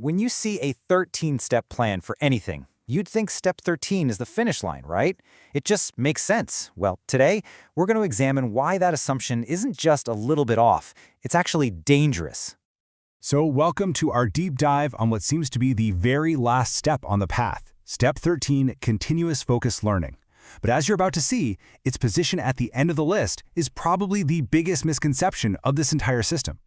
When you see a 13-step plan for anything, you'd think step 13 is the finish line, right? It just makes sense. Well, today, we're going to examine why that assumption isn't just a little bit off. It's actually dangerous. So welcome to our deep dive on what seems to be the very last step on the path. Step 13, continuous focused learning. But as you're about to see, its position at the end of the list is probably the biggest misconception of this entire system.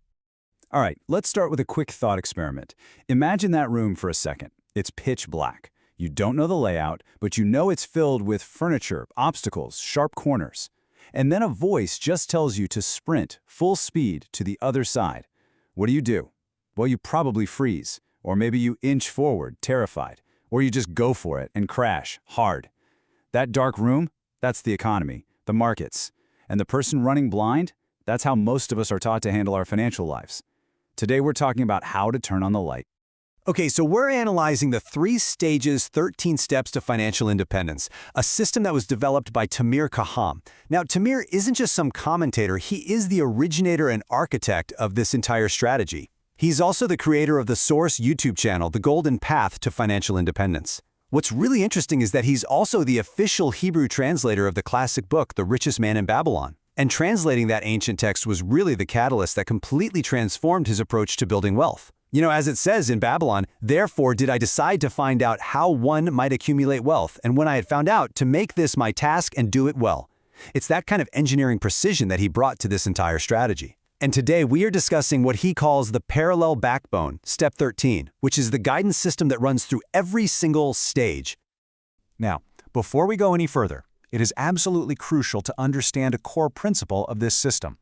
All right, let's start with a quick thought experiment. Imagine that room for a second. It's pitch black. You don't know the layout, but you know it's filled with furniture, obstacles, sharp corners. And then a voice just tells you to sprint full speed to the other side. What do? Well, you probably freeze, or maybe you inch forward, terrified, or you just go for it and crash hard. That dark room, that's the economy, the markets. And the person running blind, that's how most of us are taught to handle our financial lives. Today we're talking about how to turn on the light. Okay, so we're analyzing the 3 stages, 13 steps to financial independence, a system that was developed by Tamir Khaham. Now, Tamir isn't just some commentator, he is the originator and architect of this entire strategy. He's also the creator of the Source YouTube channel, The Golden Path to Financial Independence. What's really interesting is that he's also the official Hebrew translator of the classic book, The Richest Man in Babylon. And translating that ancient text was really the catalyst that completely transformed his approach to building wealth. You know, as it says in Babylon, therefore did I decide to find out how one might accumulate wealth, and when I had found out, to make this my task and do it well. It's that kind of engineering precision that he brought to this entire strategy. And today we are discussing what he calls the parallel backbone, step 13, which is the guidance system that runs through every single stage. Now, before we go any further, it is absolutely crucial to understand a core principle of this system.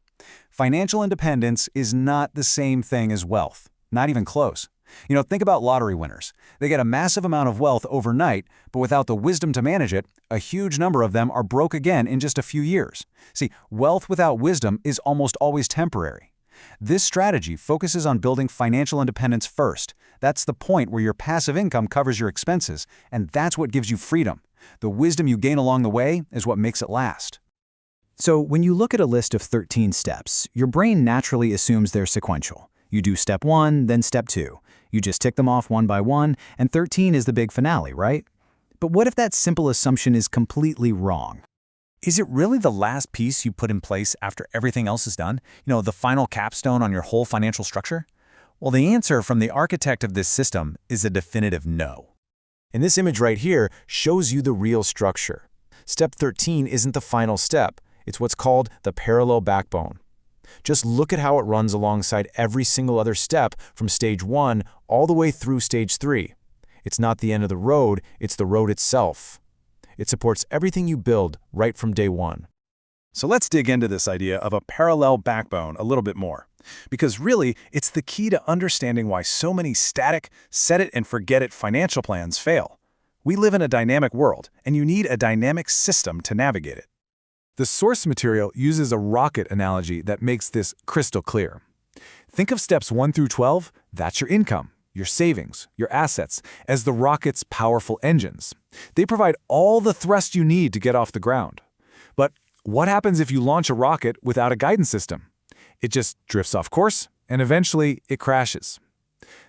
Financial independence is not the same thing as wealth. Not even close. You know, think about lottery winners. They get a massive amount of wealth overnight, but without the wisdom to manage it, a huge number of them are broke again in just a few years. See, wealth without wisdom is almost always temporary. This strategy focuses on building financial independence first. That's the point where your passive income covers your expenses, and that's what gives you freedom. The wisdom you gain along the way is what makes it last. So when you look at a list of 13 steps, your brain naturally assumes they're sequential. You do step 1, then step 2. You just tick them off one by one, and 13 is the big finale, right? But what if that simple assumption is completely wrong? Is it really the last piece you put in place after everything else is done? You know, the final capstone on your whole financial structure? Well, the answer from the architect of this system is a definitive no. And this image right here shows you the real structure. Step 13 isn't the final step. It's what's called the parallel backbone. Just look at how it runs alongside every single other step from stage 1 all the way through stage 3. It's not the end of the road, it's the road itself. It supports everything you build right from day 1. So let's dig into this idea of a parallel backbone a little bit more. Because really, it's the key to understanding why so many static, set-it-and-forget-it financial plans fail. We live in a dynamic world, and you need a dynamic system to navigate it. The source material uses a rocket analogy that makes this crystal clear. Think of steps 1 through 12, that's your income, your savings, your assets, as the rocket's powerful engines. They provide all the thrust you need to get off the ground. But what happens if you launch a rocket without a guidance system? It just drifts off course, and eventually it crashes.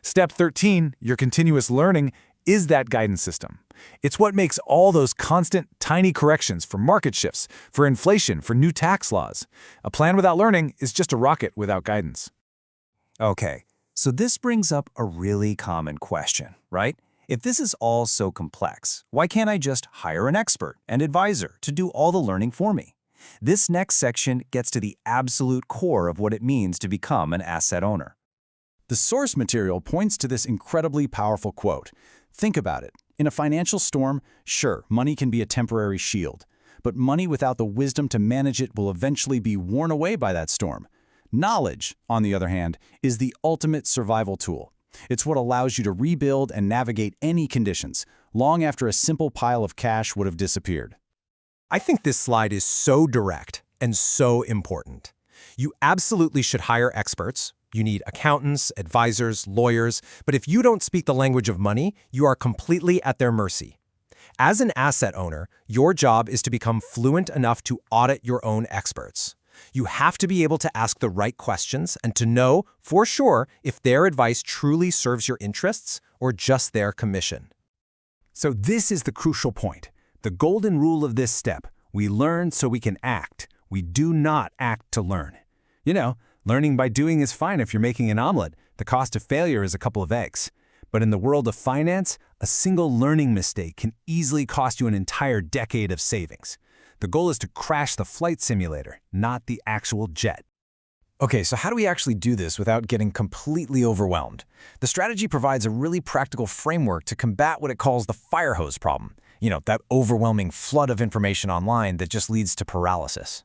Step 13, your continuous learning, is that guidance system. It's what makes all those constant, tiny corrections for market shifts, for inflation, for new tax laws. A plan without learning is just a rocket without guidance. Okay, so this brings up a really common question, right? If this is all so complex, why can't I just hire an expert and advisor to do all the learning for me? This next section gets to the absolute core of what it means to become an asset owner. The source material points to this incredibly powerful quote. Think about it. In a financial storm, sure, money can be a temporary shield, but money without the wisdom to manage it will eventually be worn away by that storm. Knowledge, on the other hand, is the ultimate survival tool. It's what allows you to rebuild and navigate any conditions, long after a simple pile of cash would have disappeared. I think this slide is so direct and so important. You absolutely should hire experts. You need accountants, advisors, lawyers, but if you don't speak the language of money, you are completely at their mercy. As an asset owner, your job is to become fluent enough to audit your own experts. You have to be able to ask the right questions and to know, for sure, if their advice truly serves your interests or just their commission. So this is the crucial point. The golden rule of this step. We learn so we can act. We do not act to learn. You know, learning by doing is fine if you're making an omelet. The cost of failure is a couple of eggs. But in the world of finance, a single learning mistake can easily cost you an entire decade of savings. The goal is to crash the flight simulator, not the actual jet. Okay, so how do we actually do this without getting completely overwhelmed? The strategy provides a really practical framework to combat what it calls the fire hose problem. You know, that overwhelming flood of information online that just leads to paralysis.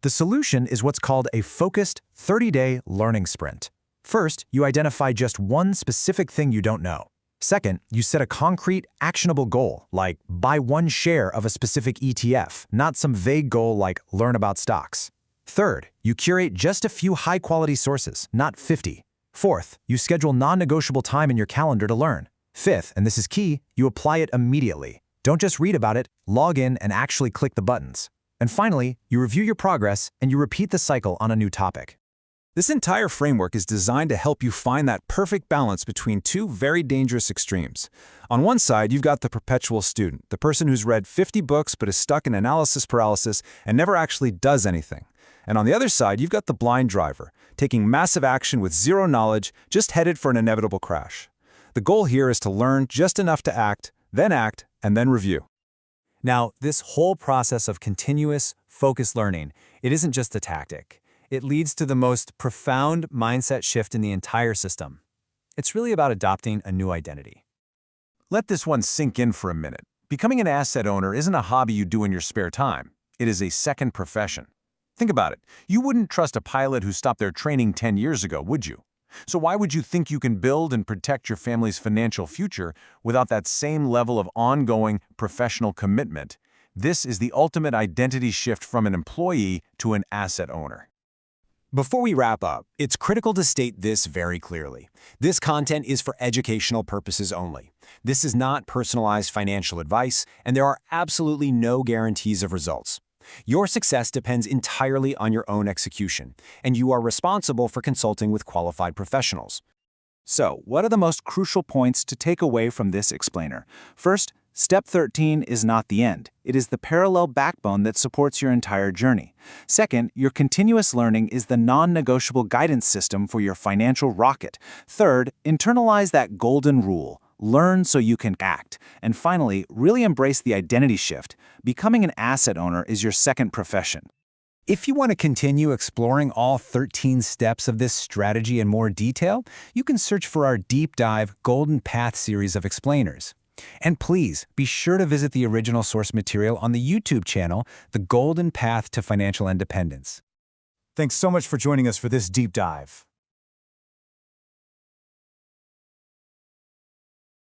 The solution is what's called a focused 30-day learning sprint. First, you identify just one specific thing you don't know. Second, you set a concrete, actionable goal, like buy one share of a specific ETF, not some vague goal like learn about stocks. Third, you curate just a few high-quality sources, not 50. Fourth, you schedule non-negotiable time in your calendar to learn. Fifth, and this is key, you apply it immediately. Don't just read about it, log in and actually click the buttons. And finally, you review your progress and you repeat the cycle on a new topic. This entire framework is designed to help you find that perfect balance between two very dangerous extremes. On one side, you've got the perpetual student, the person who's read 50 books but is stuck in analysis paralysis and never actually does anything. And on the other side, you've got the blind driver, taking massive action with zero knowledge, just headed for an inevitable crash. The goal here is to learn just enough to act, and then review. Now, this whole process of continuous, focused learning, it isn't just a tactic. It leads to the most profound mindset shift in the entire system. It's really about adopting a new identity. Let this one sink in for a minute. Becoming an asset owner isn't a hobby you do in your spare time. It is a second profession. Think about it. You wouldn't trust a pilot who stopped their training 10 years ago, would you? So why would you think you can build and protect your family's financial future without that same level of ongoing professional commitment? This is the ultimate identity shift from an employee to an asset owner. Before we wrap up, it's critical to state this very clearly. This content is for educational purposes only. This is not personalized financial advice, and there are absolutely no guarantees of results. Your success depends entirely on your own execution, and you are responsible for consulting with qualified professionals. So, what are the most crucial points to take away from this explainer? First, Step 13 is not the end. It is the parallel backbone that supports your entire journey. Second, your continuous learning is the non-negotiable guidance system for your financial rocket. Third, internalize that golden rule. Learn so you can act. And finally, really embrace the identity shift. Becoming an asset owner is your second profession. If you want to continue exploring all 13 steps of this strategy in more detail, you can search for our deep dive Golden Path series of explainers. And please, be sure to visit the original source material on the YouTube channel, The Golden Path to Financial Independence. Thanks so much for joining us for this deep dive.